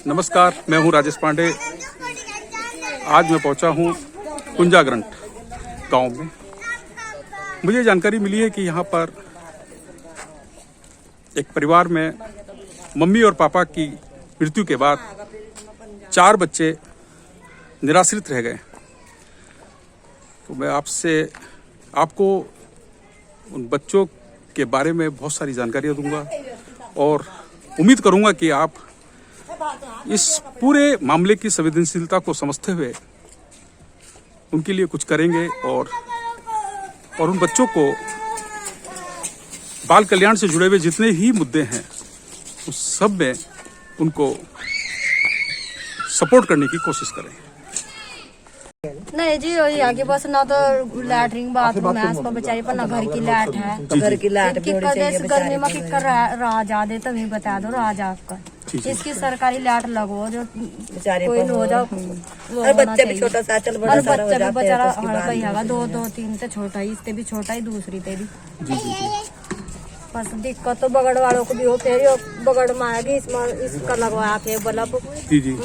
नमस्कार, मैं हूं राजेश पांडे। आज मैं पहुंचा हूं कुंजाग्रंट गांव में। मुझे जानकारी मिली है कि यहां पर एक परिवार में मम्मी और पापा की मृत्यु के बाद 4 बच्चे निराश्रित रह गए। तो मैं आपको उन बच्चों के बारे में बहुत सारी जानकारियां दूंगा और उम्मीद करूंगा कि आप इस पूरे मामले की संवेदनशीलता को समझते हुए उनके लिए कुछ करेंगे और उन बच्चों को बाल कल्याण से जुड़े हुए जितने ही मुद्दे हैं उस सब में उनको सपोर्ट करने की कोशिश करें। नहीं जी, यहाँ के पास ना तो लैटरिन बाथरूम है, पर बेचारी पर ना घर की लाइट है। तो घर की लाइट भी होनी चाहिए। गर्मी में कितना राजा दे तभी बता दो राजा आपका इसकी सरकारी लाइट लगो जो बेचारे कोई हो जाओ। और बच्चे भी छोटा सा चल बड़ा सारा हो बच्चा भी जाता बेचारा है। हड़का ही है, 2-3 से छोटा ही, इससे भी छोटा ही, दूसरी से भी। बस दिक्कत तो बगड़ वालों को भी हो, फिर बगड़ में आएगी इसका लगवाया थे बल्ब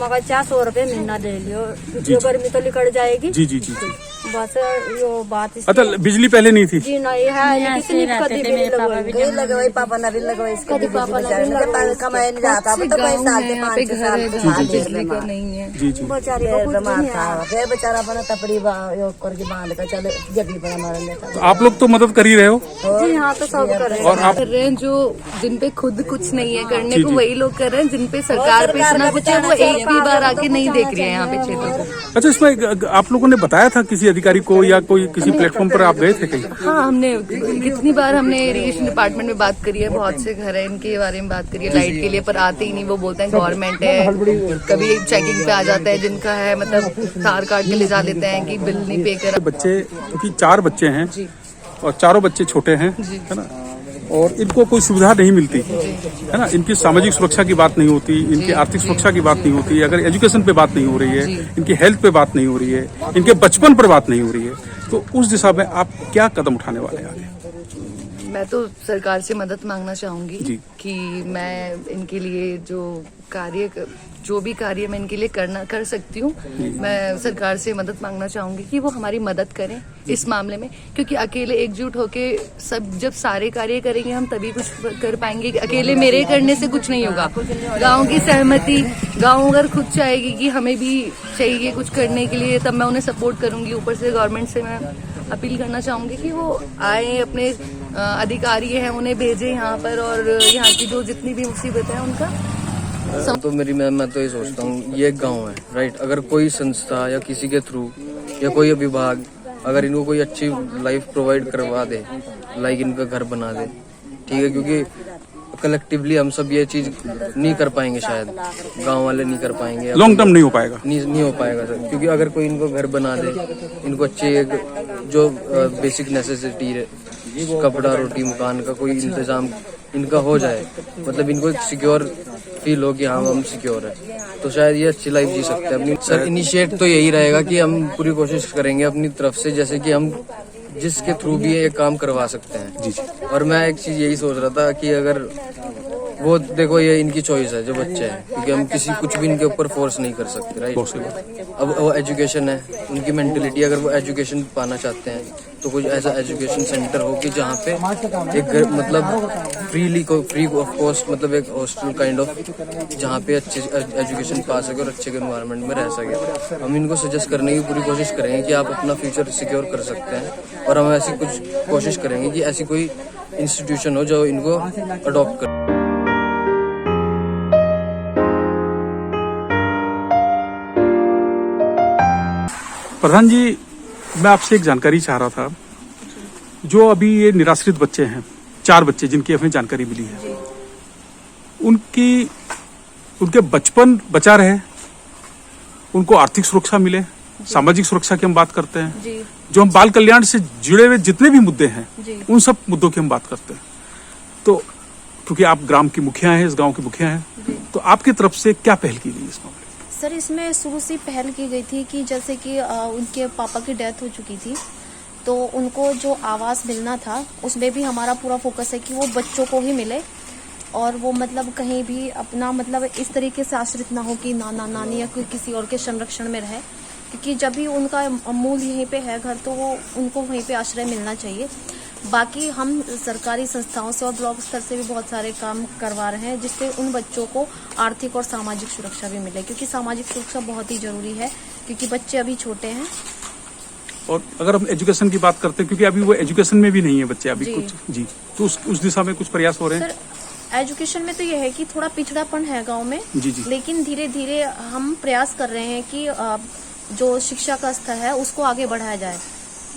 मगर 400 रुपए महीना दे लियो, गर्मी तो निकल जाएगी। जी जी जी बस यो बात। अच्छा, बिजली पहले नहीं थी? जी नहीं है, किसी ने कभी भी नहीं लगवाई। पापा ने भी लगवाई, इसके भी पापा ने कमाए नहीं जाता तो पैसा आते 5 साल बिजली का नहीं है। जी जी बेचारी को कुछ नहीं है। फिर बेचारा अपना तपड़ी योग करके बांध कर चले जल्दी बना मार लेता। तो आप लोग तो मदद कर ही रहे हो? जी हाँ, तो सब कर रहे हैं। और आप कर रहे हैं जो जिन पे खुद कुछ नहीं है करने को, वही लोग कर रहे हैं। जिन पे सरकार पे इतना कुछ है वो एक भी बार आके नहीं देख रहे हैं यहाँ पे क्षेत्र को। अच्छा, इसमें आप लोगों ने बताया था किसी अधिकारी को या कोई किसी प्लेटफॉर्म पर आप गए थे कहीं? हाँ, हमने कितनी बार हमने इरिगेशन डिपार्टमेंट में बात करी है, बहुत से घर है इनके बारे में बात करी है लाइट के लिए, पर आते ही नहीं। वो बोलते हैं गवर्नमेंट है, कभी चेकिंग पे आ जाता है जिनका है, मतलब तार काट के ले जा लेते हैं कि बिल नहीं पे कर। बच्चे, क्योंकि 4 बच्चे हैं और चारों बच्चे छोटे हैं, है ना, और इनको कोई सुविधा नहीं मिलती, है ना। इनकी सामाजिक सुरक्षा की बात नहीं होती, इनकी आर्थिक सुरक्षा की बात नहीं होती, अगर एजुकेशन पे बात नहीं हो रही है, इनकी हेल्थ पे बात नहीं हो रही है, इनके बचपन पर बात नहीं हो रही है, तो उस दिशा में आप क्या कदम उठाने वाले हैं आगे? मैं तो सरकार से मदद मांगना चाहूंगी कि मैं इनके लिए जो भी कार्य मैं इनके लिए कर सकती हूँ, मैं सरकार से मदद मांगना चाहूंगी कि वो हमारी मदद करें इस मामले में, क्योंकि अकेले एकजुट होके जब सारे कार्य करेंगे हम तभी कुछ कर पाएंगे। अकेले मेरे करने से कुछ नहीं होगा। गांव की सहमति, गांव अगर खुद चाहेगी कि हमें भी चाहिए कुछ करने के लिए, तब मैं उन्हें सपोर्ट करूंगी। ऊपर से गवर्नमेंट से मैं अपील करना चाहूंगी कि वो आए, अपने अधिकारी हैं उन्हें भेजें यहाँ पर, और यहाँ की जो जितनी भी मुसीबतें हैं उनका तो मैं तो ये सोचता हूँ, ये एक गांव है, राइट। अगर कोई संस्था या किसी के थ्रू या कोई विभाग अगर इनको कोई अच्छी लाइफ प्रोवाइड करवा दे, लाइक इनका घर बना दे, ठीक है, क्योंकि कलेक्टिवली हम सब ये चीज नहीं कर पाएंगे, शायद गांव वाले नहीं कर पाएंगे, लॉन्ग टर्म नहीं हो पाएगा, नहीं हो पाएगा सर। क्योंकि अगर कोई इनको घर बना दे, इनको अच्छे जो बेसिक नेसेसिटी है, कपड़ा, रोटी, मकान का कोई इंतजाम इनका हो जाए, मतलब इनको एक सिक्योर फील हो कि हाँ हम सिक्योर है, तो शायद ये अच्छी लाइफ जी सकते हैं अपनी। सर, इनिशिएट तो यही रहेगा कि हम पूरी कोशिश करेंगे अपनी तरफ से, जैसे कि हम जिसके थ्रू भी ये काम करवा सकते हैं। जी। और मैं एक चीज यही सोच रहा था कि अगर वो देखो, ये इनकी चॉइस है जो बच्चे हैं, क्योंकि हम कुछ भी इनके ऊपर फोर्स नहीं कर सकते, राइट। अब वो एजुकेशन है, उनकी मेंटेलिटी, अगर वो एजुकेशन पाना चाहते हैं तो कुछ ऐसा एजुकेशन सेंटर हो कि जहाँ पे एक मतलब फ्री ऑफ कॉस्ट, मतलब एक हॉस्टल काइंड ऑफ, जहाँ पे अच्छे एजुकेशन पा सके और अच्छे एनवायरनमेंट में रह सके। हम इनको सजेस्ट करने की पूरी कोशिश करेंगे कि आप अपना फ्यूचर सिक्योर कर सकते हैं, और हम ऐसी कुछ कोशिश करेंगे कि ऐसी कोई इंस्टीट्यूशन हो जो इनको अडॉप्ट करे। प्रधान जी, मैं आपसे एक जानकारी चाह रहा था। जो अभी ये निराश्रित बच्चे हैं, 4 बच्चे जिनकी हमें जानकारी मिली है, उनके बचपन बचा रहे, उनको आर्थिक सुरक्षा मिले, सामाजिक सुरक्षा की हम बात करते हैं, जो हम बाल कल्याण से जुड़े हुए जितने भी मुद्दे हैं उन सब मुद्दों की हम बात करते हैं। तो क्योंकि आप ग्राम की मुखिया हैं, इस गांव की मुखिया हैं, तो आपकी तरफ से क्या पहल की गई इस मामले में? सर, इसमें शुरू से पहल की गई थी कि जैसे कि उनके पापा की डेथ हो चुकी थी, तो उनको जो आवास मिलना था उसमें भी हमारा पूरा फोकस है कि वो बच्चों को ही मिले, और वो मतलब कहीं भी अपना मतलब इस तरीके से आश्रित ना हो कि नाना नानी या कोई किसी और के संरक्षण में रहे, क्योंकि जब भी उनका मूल यहीं पे है घर, तो वो उनको वहीं पे आश्रय मिलना चाहिए। बाकी हम सरकारी संस्थाओं से और ब्लॉक स्तर से भी बहुत सारे काम करवा रहे हैं, जिससे उन बच्चों को आर्थिक और सामाजिक सुरक्षा भी मिले, क्योंकि सामाजिक सुरक्षा बहुत ही जरूरी है, क्योंकि बच्चे अभी छोटे हैं। और अगर हम एजुकेशन की बात करते हैं, क्योंकि अभी वो एजुकेशन में भी नहीं है बच्चे अभी कुछ जी, तो उस दिशा में कुछ प्रयास हो रहे हैं? सर एजुकेशन में तो यह है कि थोड़ा पिछड़ापन है गांव में, जी जी, लेकिन धीरे धीरे हम प्रयास कर रहे हैं कि जो शिक्षा का स्तर है उसको आगे बढ़ाया जाए,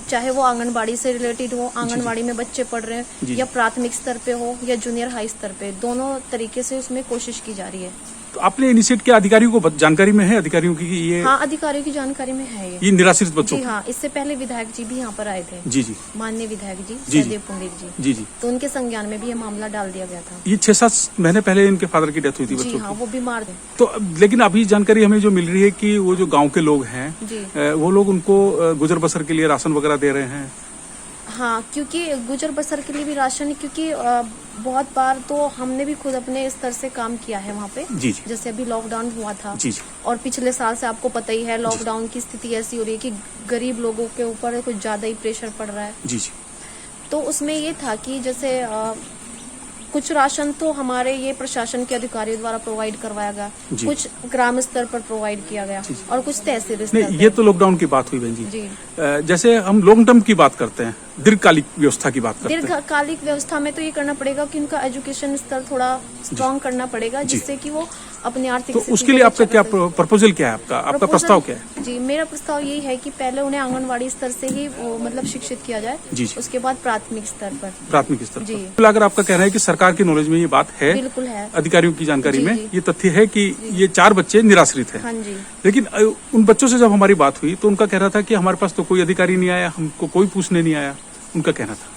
चाहे वो आंगनबाड़ी से रिलेटेड हो, आंगनबाड़ी में बच्चे पढ़ रहे हैं, या प्राथमिक स्तर पे हो या जूनियर हाई स्तर पे, दोनों तरीके से उसमें कोशिश की जा रही है। तो आपने इनिशिएट किया, अधिकारियों को जानकारी में है अधिकारियों की कि ये? हाँ, अधिकारियों की जानकारी में है ये निराश्रित बच्चों? जी हाँ, इससे पहले विधायक जी भी यहाँ पर आए थे। जी जी, माननीय विधायक जी जी सहदेव पुंडरीक जी। जी जी, तो उनके संज्ञान में भी ये मामला डाल दिया गया था। ये 6-7 महीने पहले इनके फादर की डेथ हुई थी जी बच्चों हाँ, की। वो बीमार थे। तो लेकिन अभी जानकारी हमें जो मिल रही है कि वो जो गांव के लोग हैं जी वो लोग उनको गुजर बसर के लिए राशन वगैरह दे रहे हैं। हाँ, क्योंकि गुजर बसर के लिए भी राशन, क्योंकि बहुत बार तो हमने भी खुद अपने स्तर से काम किया है वहाँ पे। जी जी, जैसे अभी लॉकडाउन हुआ था, जी जी, और पिछले साल से आपको पता ही है लॉकडाउन की स्थिति ऐसी हो रही है कि गरीब लोगों के ऊपर कुछ ज्यादा ही प्रेशर पड़ रहा है। जी जी, तो उसमें ये था कि जैसे कुछ राशन तो हमारे ये प्रशासन के अधिकारियों द्वारा प्रोवाइड करवाया गया, कुछ ग्राम स्तर पर प्रोवाइड किया गया, और कुछ तहसील स्तर नहीं, ये तो लॉकडाउन की बात हुई बहन जी। जी। जैसे हम लॉन्ग टर्म की बात करते हैं, दीर्घकालिक व्यवस्था की बात करते हैं, दीर्घकालिक व्यवस्था में तो ये करना पड़ेगा कि उनका एजुकेशन स्तर थोड़ा स्ट्रॉन्ग करना पड़ेगा, जिससे कि वो अपनी आर्थिक तो उसके लिए आपका क्या प्रपोजल क्या है? आपका प्रस्ताव क्या है? जी, मेरा प्रस्ताव यही है कि पहले उन्हें आंगनवाड़ी स्तर से ही वो मतलब शिक्षित किया जाए, जी, उसके बाद प्राथमिक स्तर पर। प्राथमिक स्तर जी। पर अगर आपका कहना है कि सरकार की नॉलेज में ये बात है, बिल्कुल है, अधिकारियों की जानकारी जी, में जी। ये तथ्य है कि ये 4 बच्चे निराश्रित हैं। हाँ जी। लेकिन उन बच्चों से जब हमारी बात हुई तो उनका कहना था कि हमारे पास तो कोई अधिकारी नहीं आया, हमको कोई पूछने नहीं आया, उनका कहना था।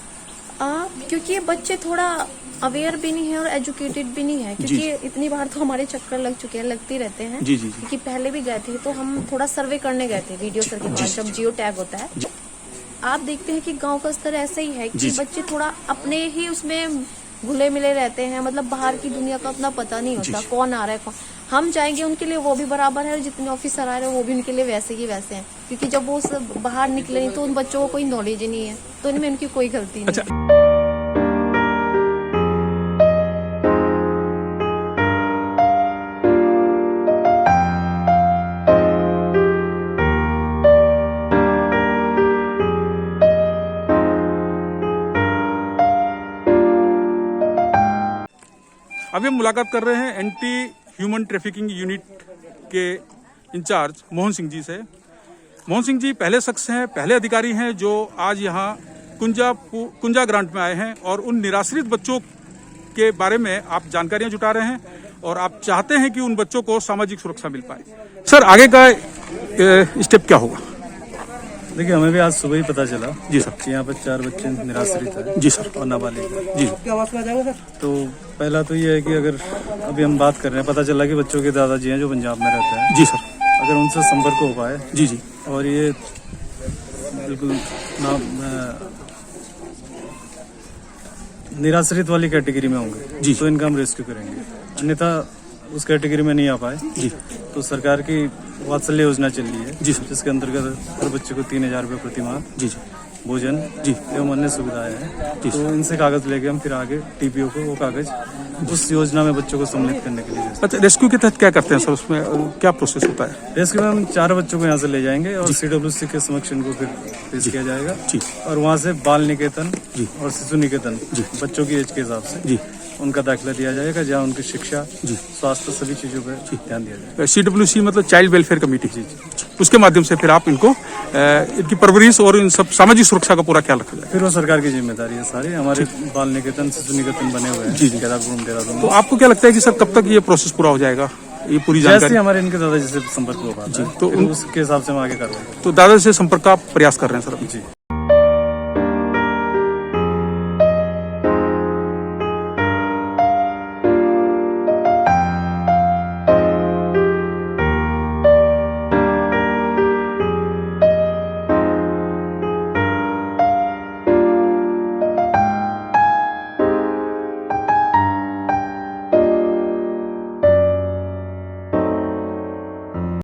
क्योंकि ये बच्चे थोड़ा अवेयर भी नहीं है और एजुकेटेड भी नहीं है, क्योंकि इतनी बार तो हमारे चक्कर लग चुके हैं, लगते रहते हैं। जी जी, क्योंकि पहले भी गए थे, तो हम थोड़ा सर्वे करने गए थे वीडियो सर के पास, जब जियो टैग होता है। आप देखते हैं कि गांव का स्तर ऐसा ही है कि बच्चे थोड़ा अपने ही उसमें घुले मिले रहते हैं, मतलब बाहर की दुनिया का अपना पता नहीं होता, कौन आ रहा है कौन। हम जाएंगे उनके लिए वो भी बराबर है, जितने ऑफिसर आ रहे हैं वो भी उनके लिए वैसे ही वैसे हैं, क्योंकि जब वो सब बाहर निकले नहीं तो उन बच्चों को कोई नॉलेज ही नहीं है, तो इनमें उनकी कोई गलती नहीं। अच्छा, अभी हम मुलाकात कर रहे हैं एंटी ह्यूमन ट्रैफिकिंग यूनिट के इंचार्ज मोहन सिंह जी से। मोहन सिंह जी पहले शख्स हैं, पहले अधिकारी हैं जो आज यहाँ कुंजा ग्रांट में आए हैं और उन निराश्रित बच्चों के बारे में आप जानकारियां जुटा रहे हैं और आप चाहते हैं कि उन बच्चों को सामाजिक सुरक्षा मिल पाए। सर, आगे का स्टेप क्या होगा? देखिए, हमें भी आज सुबह ही पता चला जी सर कि यहाँ पर 4 बच्चे निराश्रित हैं। जी सर, और नाबालिग। जी, तो पहला तो ये है कि अगर अभी हम बात कर रहे हैं, पता चला कि बच्चों के दादाजी हैं जो पंजाब में रहते हैं। जी सर, अगर उनसे संपर्क हो पाए, जी जी, और ये बिल्कुल निराश्रित वाली कैटेगरी में होंगे जी, तो इनका हम रेस्क्यू करेंगे। अन्यथा उस कैटेगरी में नहीं आ पाए जी, तो सरकार की वात्सल्य योजना चल रही है जी, जिसके अंतर्गत हर बच्चे को 3000 रुपये प्रति माह जी जी, भोजन जी एवं अन्य सुविधाएं हैं। तो इनसे कागज लेके हम फिर आगे टीपीओ को वो कागज उस योजना में बच्चों को सम्मिलित करने के लिए भेजते अच्छा, रेस्क्यू के तहत क्या करते हैं सर? उसमें क्या प्रोसेस होता है? हैं। रेस्क्यू में हम 4 बच्चों को यहाँ से ले जाएंगे और CWC के समक्ष इनको फिर पेश किया जाएगा जी, और वहाँ से बाल निकेतन जी और शिशु निकेतन बच्चों की एज के हिसाब से जी, उनका दाखिला दिया जाएगा, जहाँ उनकी शिक्षा जी, स्वास्थ्य सभी चीजों पर ध्यान दिया जाएगा। CWC मतलब चाइल्ड वेलफेयर कमेटी। जी जी, उसके माध्यम से फिर आप इनको इनकी परवरिश और इन सब सामाजिक सुरक्षा का पूरा ख्याल रखा जाए। फिर वो सरकार की जिम्मेदारी है सारी। हमारे बाल निकेतन शिशु निकेतन बने हुए हैं जी जी, देहरादून। तो आपको क्या लगता है कि सर कब तक ये प्रोसेस पूरा हो जाएगा? ये पूरी जैसे जानकारी हमारे इनके दादाजी से संपर्क हो पाता है तो उसके हिसाब से हम आगे करवाएंगे। तो दादा से संपर्क का आप प्रयास कर रहे हैं सर? जी।